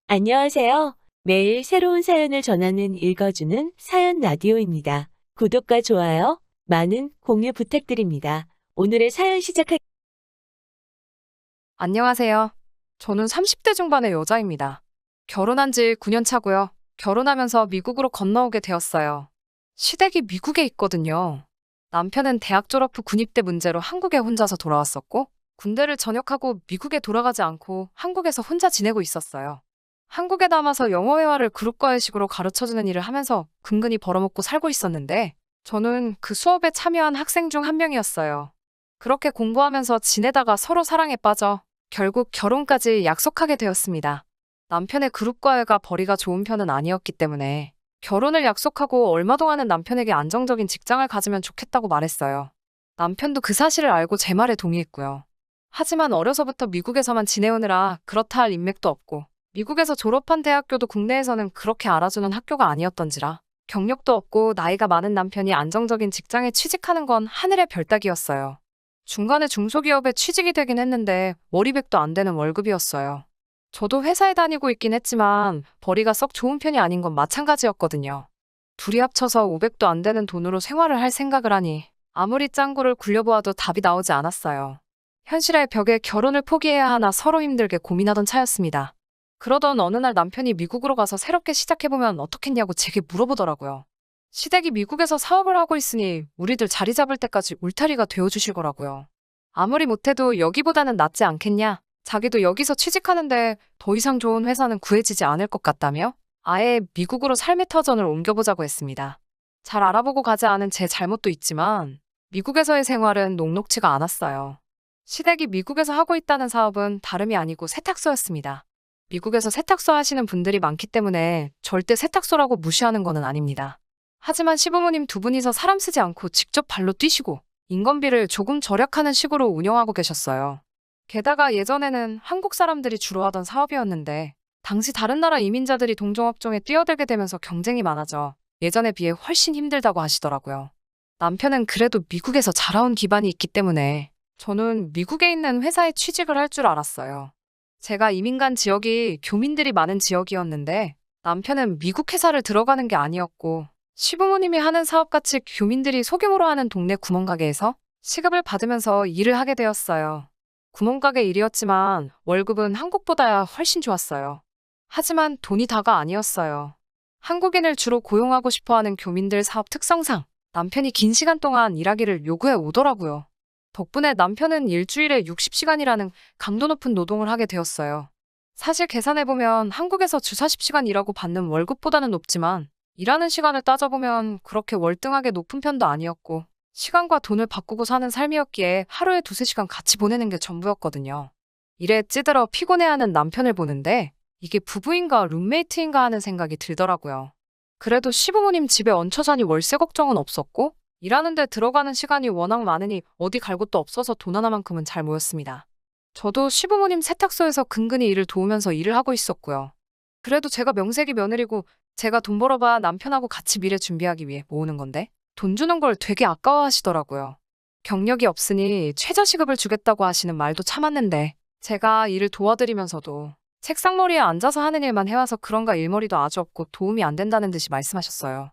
안녕하세요. 매일 새로운 사연을 전하는 읽어주는 사연 라디오입니다. 구독과 좋아요, 많은 공유 부탁드립니다. 오늘의 사연 시작할 안녕하세요. 저는 30대 중반의 여자입니다. 결혼한 지 9년 차고요. 결혼하면서 미국으로 건너오게 되었어요. 시댁이 미국에 있거든요. 남편은 대학 졸업 후 군입대 문제로 한국에 혼자서 돌아왔었고, 군대를 전역하고 미국에 돌아가지 않고 한국에서 혼자 지내고 있었어요. 한국에 남아서 영어 회화를 그룹 과외식으로 가르쳐주는 일을 하면서 근근히 벌어먹고 살고 있었는데, 저는 그 수업에 참여한 학생 중 한 명이었어요. 그렇게 공부하면서 지내다가 서로 사랑에 빠져 결국 결혼까지 약속하게 되었습니다. 남편의 그룹 과외가 벌이가 좋은 편은 아니었기 때문에 결혼을 약속하고 얼마 동안은 남편에게 안정적인 직장을 가지면 좋겠다고 말했어요. 남편도 그 사실을 알고 제 말에 동의했고요. 하지만 어려서부터 미국에서만 지내오느라 그렇다 할 인맥도 없고 미국에서 졸업한 대학교도 국내에서는 그렇게 알아주는 학교가 아니었던지라 경력도 없고 나이가 많은 남편이 안정적인 직장에 취직하는 건 하늘의 별 따기였어요. 중간에 중소기업에 취직이 되긴 했는데 월이백도 안 되는 월급이었어요. 저도 회사에 다니고 있긴 했지만 벌이가 썩 좋은 편이 아닌 건 마찬가지였거든요. 둘이 합쳐서 500도 안 되는 돈으로 생활을 할 생각을 하니 아무리 짱구를 굴려보아도 답이 나오지 않았어요. 현실의 벽에 결혼을 포기해야 하나 서로 힘들게 고민하던 차였습니다. 그러던 어느 날 남편이 미국으로 가서 새롭게 시작해보면 어떻겠냐고 제게 물어보더라고요. 시댁이 미국에서 사업을 하고 있으니 우리들 자리 잡을 때까지 울타리가 되어주실 거라고요. 아무리 못해도 여기보다는 낫지 않겠냐? 자기도 여기서 취직하는데 더 이상 좋은 회사는 구해지지 않을 것 같다며? 아예 미국으로 삶의 터전을 옮겨보자고 했습니다. 잘 알아보고 가지 않은 제 잘못도 있지만 미국에서의 생활은 녹록지가 않았어요. 시댁이 미국에서 하고 있다는 사업은 다름이 아니고 세탁소였습니다. 미국에서 세탁소 하시는 분들이 많기 때문에 절대 세탁소라고 무시하는 것은 아닙니다. 하지만 시부모님 두 분이서 사람 쓰지 않고 직접 발로 뛰시고 인건비를 조금 절약하는 식으로 운영하고 계셨어요. 게다가 예전에는 한국 사람들이 주로 하던 사업이었는데 당시 다른 나라 이민자들이 동종업종에 뛰어들게 되면서 경쟁이 많아져 예전에 비해 훨씬 힘들다고 하시더라고요. 남편은 그래도 미국에서 자라온 기반이 있기 때문에 저는 미국에 있는 회사에 취직을 할 줄 알았어요. 제가 이민 간 지역이 교민들이 많은 지역이었는데 남편은 미국 회사를 들어가는 게 아니었고 시부모님이 하는 사업같이 교민들이 소규모로 하는 동네 구멍가게에서 시급을 받으면서 일을 하게 되었어요. 구멍가게 일이었지만 월급은 한국보다야 훨씬 좋았어요. 하지만 돈이 다가 아니었어요. 한국인을 주로 고용하고 싶어하는 교민들 사업 특성상 남편이 긴 시간 동안 일하기를 요구해 오더라고요. 덕분에 남편은 일주일에 60시간이라는 강도 높은 노동을 하게 되었어요. 사실 계산해보면 한국에서 주 40시간 일하고 받는 월급보다는 높지만 일하는 시간을 따져보면 그렇게 월등하게 높은 편도 아니었고 시간과 돈을 바꾸고 사는 삶이었기에 하루에 두세 시간 같이 보내는 게 전부였거든요. 일에 찌들어 피곤해하는 남편을 보는데 이게 부부인가 룸메이트인가 하는 생각이 들더라고요. 그래도 시부모님 집에 얹혀 사니 월세 걱정은 없었고 일하는 데 들어가는 시간이 워낙 많으니 어디 갈 곳도 없어서 돈 하나만큼은 잘 모였습니다. 저도 시부모님 세탁소에서 근근히 일을 도우면서 일을 하고 있었고요. 그래도 제가 명색이 며느리고 제가 돈 벌어봐 남편하고 같이 미래 준비하기 위해 모으는 건데 돈 주는 걸 되게 아까워하시더라고요. 경력이 없으니 최저시급을 주겠다고 하시는 말도 참았는데 제가 일을 도와드리면서도 책상머리에 앉아서 하는 일만 해와서 그런가 일머리도 아주 없고 도움이 안 된다는 듯이 말씀하셨어요.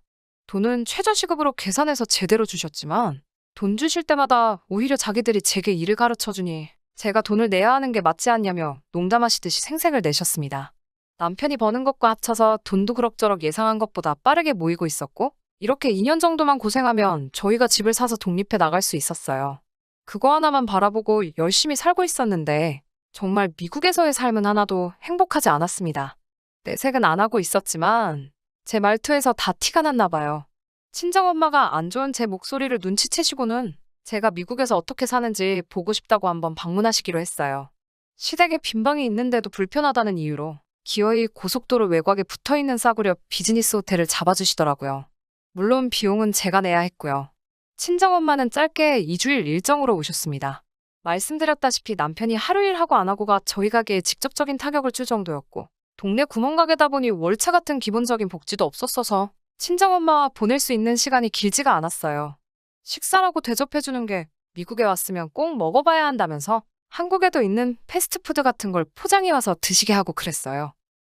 돈은 최저시급으로 계산해서 제대로 주셨지만 돈 주실 때마다 오히려 자기들이 제게 일을 가르쳐주니 제가 돈을 내야 하는 게 맞지 않냐며 농담하시듯이 생색을 내셨습니다. 남편이 버는 것과 합쳐서 돈도 그럭저럭 예상한 것보다 빠르게 모이고 있었고 이렇게 2년 정도만 고생하면 저희가 집을 사서 독립해 나갈 수 있었어요. 그거 하나만 바라보고 열심히 살고 있었는데 정말 미국에서의 삶은 하나도 행복하지 않았습니다. 내색은 안 하고 있었지만 제 말투에서 다 티가 났나 봐요. 친정엄마가 안 좋은 제 목소리를 눈치채시고는 제가 미국에서 어떻게 사는지 보고 싶다고 한번 방문하시기로 했어요. 시댁에 빈방이 있는데도 불편하다는 이유로 기어이 고속도로 외곽에 붙어있는 싸구려 비즈니스 호텔을 잡아주시더라고요. 물론 비용은 제가 내야 했고요. 친정엄마는 짧게 2주일 일정으로 오셨습니다. 말씀드렸다시피 남편이 하루 일하고 안 하고가 저희 가게에 직접적인 타격을 줄 정도였고 동네 구멍가게다 보니 월차 같은 기본적인 복지도 없었어서 친정엄마와 보낼 수 있는 시간이 길지가 않았어요. 식사라고 대접해주는 게 미국에 왔으면 꼭 먹어봐야 한다면서 한국에도 있는 패스트푸드 같은 걸 포장해 와서 드시게 하고 그랬어요.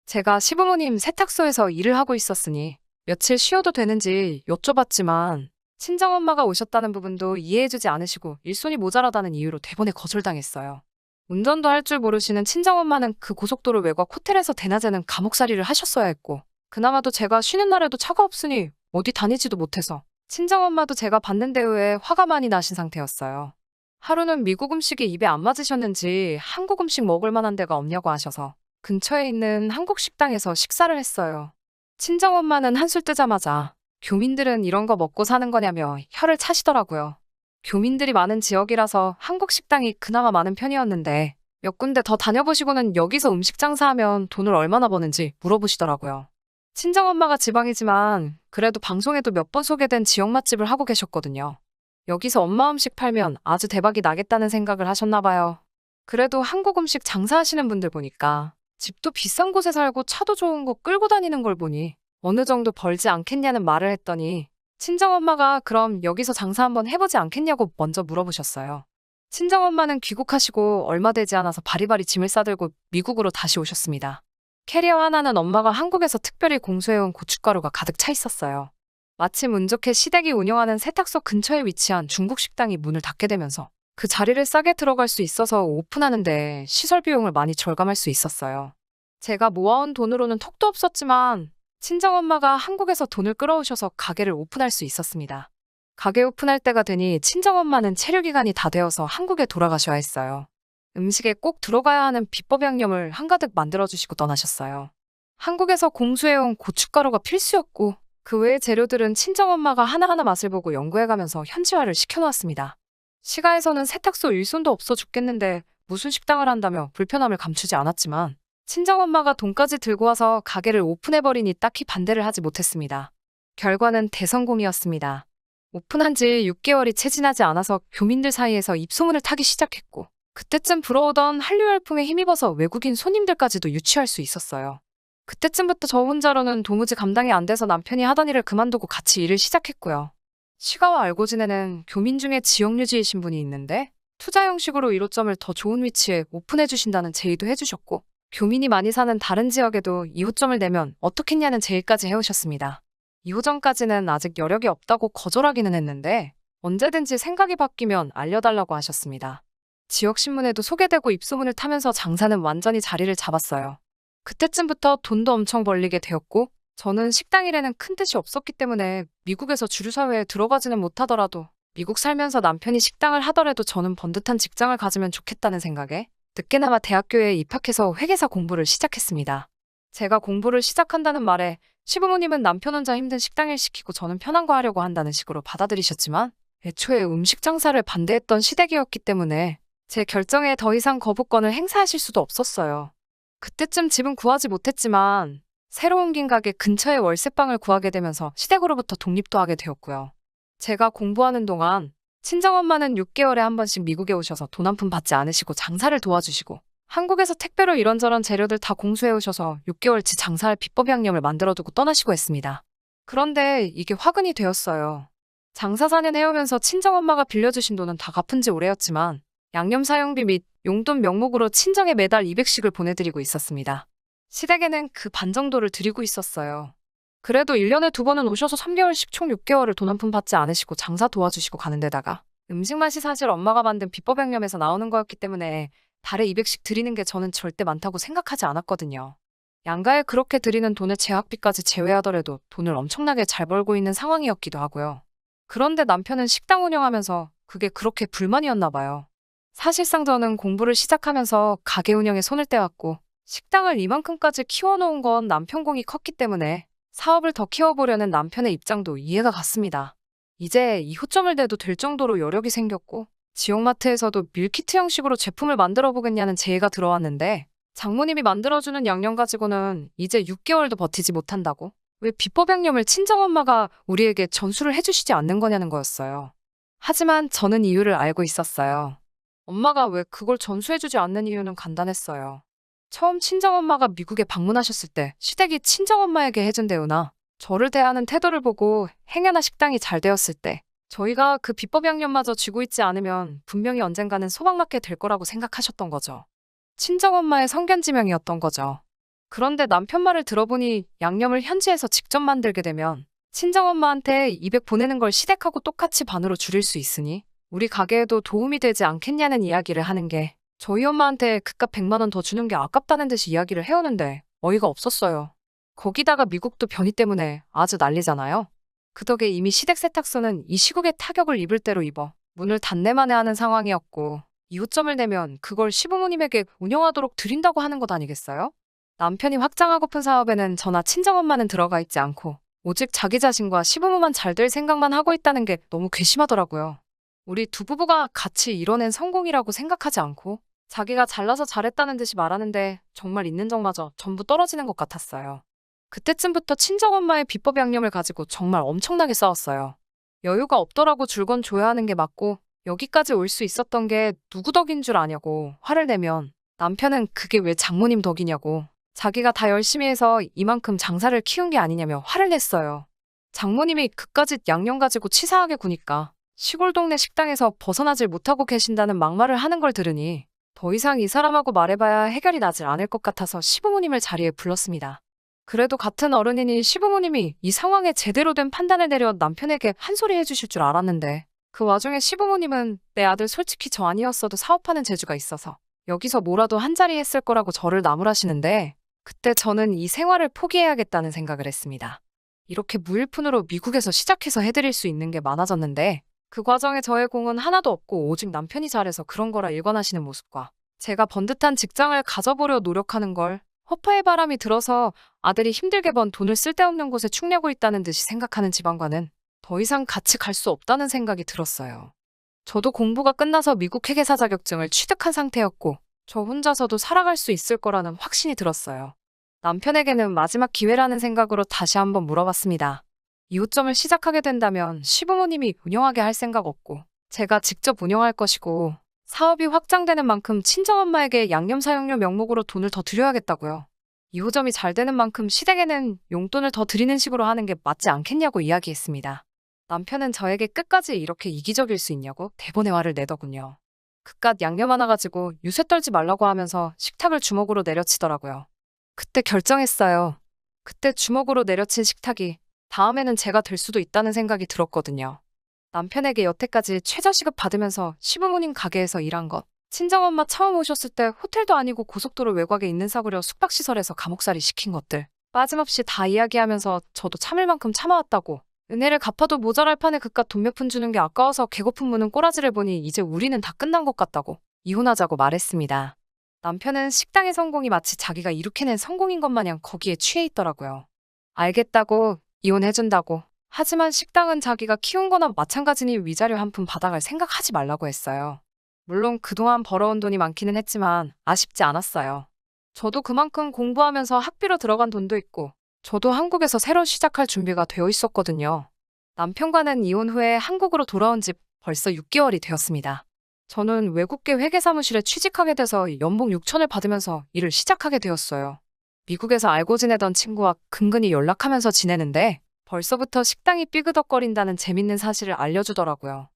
제가 시부모님 세탁소에서 일을 하고 있었으니 며칠 쉬어도 되는지 여쭤봤지만 친정엄마가 오셨다는 부분도 이해해주지 않으시고 일손이 모자라다는 이유로 대번에 거절당했어요. 운전도 할 줄 모르시는 친정엄마는 그 고속도로 외곽 호텔에서 대낮에는 감옥살이를 하셨어야 했고 그나마도 제가 쉬는 날에도 차가 없으니 어디 다니지도 못해서 친정엄마도 제가 받는 대우에 화가 많이 나신 상태였어요. 하루는 미국 음식이 입에 안 맞으셨는지 한국 음식 먹을 만한 데가 없냐고 하셔서 근처에 있는 한국 식당에서 식사를 했어요. 친정엄마는 한술 뜨자마자 교민들은 이런 거 먹고 사는 거냐며 혀를 차시더라고요. 교민들이 많은 지역이라서 한국 식당이 그나마 많은 편이었는데 몇 군데 더 다녀보시고는 여기서 음식 장사하면 돈을 얼마나 버는지 물어보시더라고요. 친정엄마가 지방이지만 그래도 방송에도 몇 번 소개된 지역 맛집을 하고 계셨거든요. 여기서 엄마 음식 팔면 아주 대박이 나겠다는 생각을 하셨나 봐요. 그래도 한국 음식 장사하시는 분들 보니까 집도 비싼 곳에 살고 차도 좋은 거 끌고 다니는 걸 보니 어느 정도 벌지 않겠냐는 말을 했더니 친정엄마가 그럼 여기서 장사 한번 해보지 않겠냐고 먼저 물어보셨어요. 친정엄마는 귀국하시고 얼마 되지 않아서 바리바리 짐을 싸들고 미국으로 다시 오셨습니다. 캐리어 하나는 엄마가 한국에서 특별히 공수해온 고춧가루가 가득 차 있었어요. 마침 운 좋게 시댁이 운영하는 세탁소 근처에 위치한 중국 식당이 문을 닫게 되면서 그 자리를 싸게 들어갈 수 있어서 오픈하는데 시설 비용을 많이 절감할 수 있었어요. 제가 모아온 돈으로는 턱도 없었지만 친정엄마가 한국에서 돈을 끌어오셔서 가게를 오픈할 수 있었습니다. 가게 오픈할 때가 되니 친정엄마는 체류기간이 다 되어서 한국에 돌아가셔야 했어요. 음식에 꼭 들어가야 하는 비법 양념을 한가득 만들어주시고 떠나셨어요. 한국에서 공수해온 고춧가루가 필수였고 그 외의 재료들은 친정엄마가 하나하나 맛을 보고 연구해가면서 현지화를 시켜놓았습니다. 시가에서는 세탁소 일손도 없어 죽겠는데 무슨 식당을 한다며 불편함을 감추지 않았지만 친정엄마가 돈까지 들고 와서 가게를 오픈해버리니 딱히 반대를 하지 못했습니다. 결과는 대성공이었습니다. 오픈한 지 6개월이 채 지나지 않아서 교민들 사이에서 입소문을 타기 시작했고 그때쯤 불어오던 한류 열풍에 힘입어서 외국인 손님들까지도 유치할 수 있었어요. 그때쯤부터 저 혼자로는 도무지 감당이 안 돼서 남편이 하던 일을 그만두고 같이 일을 시작했고요. 시가와 알고 지내는 교민 중에 지역유지이신 분이 있는데 투자 형식으로 1호점을 더 좋은 위치에 오픈해 주신다는 제의도 해주셨고 교민이 많이 사는 다른 지역에도 2호점을 내면 어떻겠냐는 제의까지 해오셨습니다. 2호점까지는 아직 여력이 없다고 거절하기는 했는데 언제든지 생각이 바뀌면 알려달라고 하셨습니다. 지역신문에도 소개되고 입소문을 타면서 장사는 완전히 자리를 잡았어요. 그때쯤부터 돈도 엄청 벌리게 되었고 저는 식당 일에는 큰 뜻이 없었기 때문에 미국에서 주류사회에 들어가지는 못하더라도 미국 살면서 남편이 식당을 하더라도 저는 번듯한 직장을 가지면 좋겠다는 생각에 늦게나마 대학교에 입학해서 회계사 공부를 시작했습니다. 제가 공부를 시작한다는 말에 시부모님은 남편 혼자 힘든 식당 일 시키고 저는 편한 거 하려고 한다는 식으로 받아들이셨지만 애초에 음식 장사를 반대했던 시댁이었기 때문에 제 결정에 더 이상 거부권을 행사하실 수도 없었어요. 그때쯤 집은 구하지 못했지만 새로 옮긴 가게 근처에 월세방을 구하게 되면서 시댁으로부터 독립도 하게 되었고요. 제가 공부하는 동안 친정엄마는 6개월에 한 번씩 미국에 오셔서 돈 한 푼 받지 않으시고 장사를 도와주시고 한국에서 택배로 이런저런 재료들 다 공수해 오셔서 6개월치 장사할 비법 양념을 만들어두고 떠나시고 했습니다. 그런데 이게 화근이 되었어요. 장사 4년 해오면서 친정엄마가 빌려주신 돈은 다 갚은 지 오래였지만 양념 사용비 및 용돈 명목으로 친정에 매달 200씩을 보내드리고 있었습니다. 시댁에는 그 반 정도를 드리고 있었어요. 그래도 1년에 2번은 오셔서 3개월씩 총 6개월을 돈 한 푼 받지 않으시고 장사 도와주시고 가는 데다가 음식 맛이 사실 엄마가 만든 비법 양념에서 나오는 거였기 때문에 달에 200씩 드리는 게 저는 절대 많다고 생각하지 않았거든요. 양가에 그렇게 드리는 돈의 제학비까지 제외하더라도 돈을 엄청나게 잘 벌고 있는 상황이었기도 하고요. 그런데 남편은 식당 운영하면서 그게 그렇게 불만이었나 봐요. 사실상 저는 공부를 시작하면서 가게 운영에 손을 떼왔고 식당을 이만큼까지 키워놓은 건 남편 공이 컸기 때문에 사업을 더 키워보려는 남편의 입장도 이해가 갔습니다. 이제 2호점을 내도 될 정도로 여력이 생겼고 지역마트에서도 밀키트 형식으로 제품을 만들어 보겠냐는 제의가 들어왔는데 장모님이 만들어주는 양념 가지고는 이제 6개월도 버티지 못한다고? 왜 비법 양념을 친정엄마가 우리에게 전수를 해주시지 않는 거냐는 거였어요. 하지만 저는 이유를 알고 있었어요. 엄마가 왜 그걸 전수해주지 않는 이유는 간단했어요. 처음 친정엄마가 미국에 방문하셨을 때 시댁이 친정엄마에게 해준 대우나 저를 대하는 태도를 보고 행여나 식당이 잘 되었을 때 저희가 그 비법 양념마저 쥐고 있지 않으면 분명히 언젠가는 소박맞게 될 거라고 생각하셨던 거죠. 친정엄마의 성견지명이었던 거죠. 그런데 남편 말을 들어보니 양념을 현지에서 직접 만들게 되면 친정엄마한테 200 보내는 걸 시댁하고 똑같이 반으로 줄일 수 있으니 우리 가게에도 도움이 되지 않겠냐는 이야기를 하는 게 저희 엄마한테 그깟 100만 원 더 주는 게 아깝다는 듯이 이야기를 해오는데 어이가 없었어요. 거기다가 미국도 변이 때문에 아주 난리잖아요. 그 덕에 이미 시댁 세탁소는 이 시국에 타격을 입을 대로 입어 문을 닫내만해 하는 상황이었고 이웃점을 내면 그걸 시부모님에게 운영하도록 드린다고 하는 것 아니겠어요? 남편이 확장하고픈 사업에는 저나 친정엄마는 들어가 있지 않고 오직 자기 자신과 시부모만 잘 될 생각만 하고 있다는 게 너무 괘씸하더라고요. 우리 두 부부가 같이 이뤄낸 성공이라고 생각하지 않고 자기가 잘나서 잘했다는 듯이 말하는데 정말 있는 정마저 전부 떨어지는 것 같았어요. 그때쯤부터 친정엄마의 비법 양념을 가지고 정말 엄청나게 싸웠어요. 여유가 없더라고 줄건 줘야 하는 게 맞고 여기까지 올 수 있었던 게 누구 덕인 줄 아냐고 화를 내면 남편은 그게 왜 장모님 덕이냐고 자기가 다 열심히 해서 이만큼 장사를 키운 게 아니냐며 화를 냈어요. 장모님이 그까짓 양념 가지고 치사하게 구니까 시골 동네 식당에서 벗어나질 못하고 계신다는 막말을 하는 걸 들으니 더 이상 이 사람하고 말해봐야 해결이 나질 않을 것 같아서 시부모님을 자리에 불렀습니다. 그래도 같은 어른이니 시부모님이 이 상황에 제대로 된 판단을 내려 남편에게 한 소리 해주실 줄 알았는데 그 와중에 시부모님은 내 아들 솔직히 저 아니었어도 사업하는 재주가 있어서 여기서 뭐라도 한 자리 했을 거라고 저를 나무라시는데 그때 저는 이 생활을 포기해야겠다는 생각을 했습니다. 이렇게 무일푼으로 미국에서 시작해서 해드릴 수 있는 게 많아졌는데 그 과정에 저의 공은 하나도 없고 오직 남편이 잘해서 그런 거라 일관하시는 모습과 제가 번듯한 직장을 가져보려 노력하는 걸 허파의 바람이 들어서 아들이 힘들게 번 돈을 쓸데없는 곳에 축내고 있다는 듯이 생각하는 집안과는 더 이상 같이 갈 수 없다는 생각이 들었어요. 저도 공부가 끝나서 미국 회계사 자격증을 취득한 상태였고 저 혼자서도 살아갈 수 있을 거라는 확신이 들었어요. 남편에게는 마지막 기회라는 생각으로 다시 한번 물어봤습니다. 이웃점을 시작하게 된다면 시부모님이 운영하게 할 생각 없고 제가 직접 운영할 것이고 사업이 확장되는 만큼 친정엄마에게 양념 사용료 명목으로 돈을 더 드려야겠다고요. 2호점이 잘 되는 만큼 시댁에는 용돈을 더 드리는 식으로 하는 게 맞지 않겠냐고 이야기했습니다. 남편은 저에게 끝까지 이렇게 이기적일 수 있냐고 대본의 화를 내더군요. 그깟 양념 하나 가지고 유세 떨지 말라고 하면서 식탁을 주먹으로 내려치더라고요. 그때 결정했어요. 그때 주먹으로 내려친 식탁이 다음에는 제가 될 수도 있다는 생각이 들었거든요. 남편에게 여태까지 최저시급 받으면서 시부모님 가게에서 일한 것, 친정엄마 처음 오셨을 때 호텔도 아니고 고속도로 외곽에 있는 사구려 숙박시설에서 감옥살이 시킨 것들 빠짐없이 다 이야기하면서 저도 참을 만큼 참아왔다고 은혜를 갚아도 모자랄 판에 그깟 돈 몇 푼 주는 게 아까워서 개고픈 무는 꼬라지를 보니 이제 우리는 다 끝난 것 같다고 이혼하자고 말했습니다. 남편은 식당의 성공이 마치 자기가 이룩해낸 성공인 것 마냥 거기에 취해 있더라고요. 알겠다고 이혼해준다고 하지만 식당은 자기가 키운 거나 마찬가지니 위자료 한 푼 받아갈 생각하지 말라고 했어요. 물론 그동안 벌어온 돈이 많기는 했지만 아쉽지 않았어요. 저도 그만큼 공부하면서 학비로 들어간 돈도 있고 저도 한국에서 새로 시작할 준비가 되어 있었거든요. 남편과는 이혼 후에 한국으로 돌아온 지 벌써 6개월이 되었습니다. 저는 외국계 회계사무실에 취직하게 돼서 연봉 6천을 받으면서 일을 시작하게 되었어요. 미국에서 알고 지내던 친구와 근근히 연락하면서 지내는데 벌써부터 식당이 삐그덕거린다는 재밌는 사실을 알려주더라고요.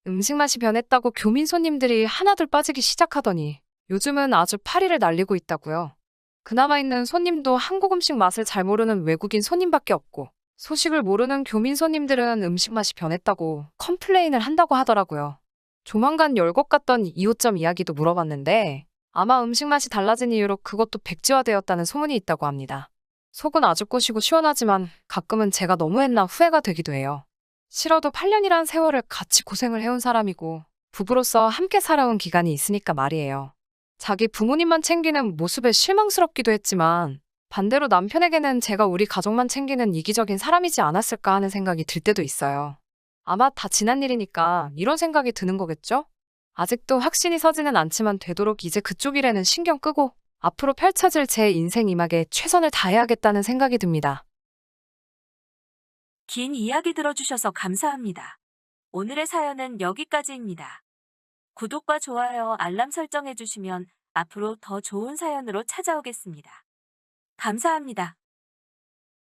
음식 맛이 변했다고 교민 손님들이 하나둘 빠지기 시작하더니 요즘은 아주 파리를 날리고 있다고요. 그나마 있는 손님도 한국 음식 맛을 잘 모르는 외국인 손님밖에 없고 소식을 모르는 교민 손님들은 음식 맛이 변했다고 컴플레인을 한다고 하더라고요. 조만간 열 것 같던 2호점 이야기도 물어봤는데 아마 음식 맛이 달라진 이유로 그것도 백지화되었다는 소문이 있다고 합니다. 속은 아주 꼬시고 시원하지만 가끔은 제가 너무했나 후회가 되기도 해요. 싫어도 8년이란 세월을 같이 고생을 해온 사람이고 부부로서 함께 살아온 기간이 있으니까 말이에요. 자기 부모님만 챙기는 모습에 실망스럽기도 했지만 반대로 남편에게는 제가 우리 가족만 챙기는 이기적인 사람이지 않았을까 하는 생각이 들 때도 있어요. 아마 다 지난 일이니까 이런 생각이 드는 거겠죠? 아직도 확신이 서지는 않지만 되도록 이제 그쪽 일에는 신경 끄고 앞으로 펼쳐질 제 인생 이막에 최선을 다해야겠다는 생각이 듭니다. 긴 이야기 들어주셔서 감사합니다. 오늘의 사연은 여기까지입니다. 구독과 좋아요, 알람 설정해주시면 앞으로 더 좋은 사연으로 찾아오겠습니다. 감사합니다.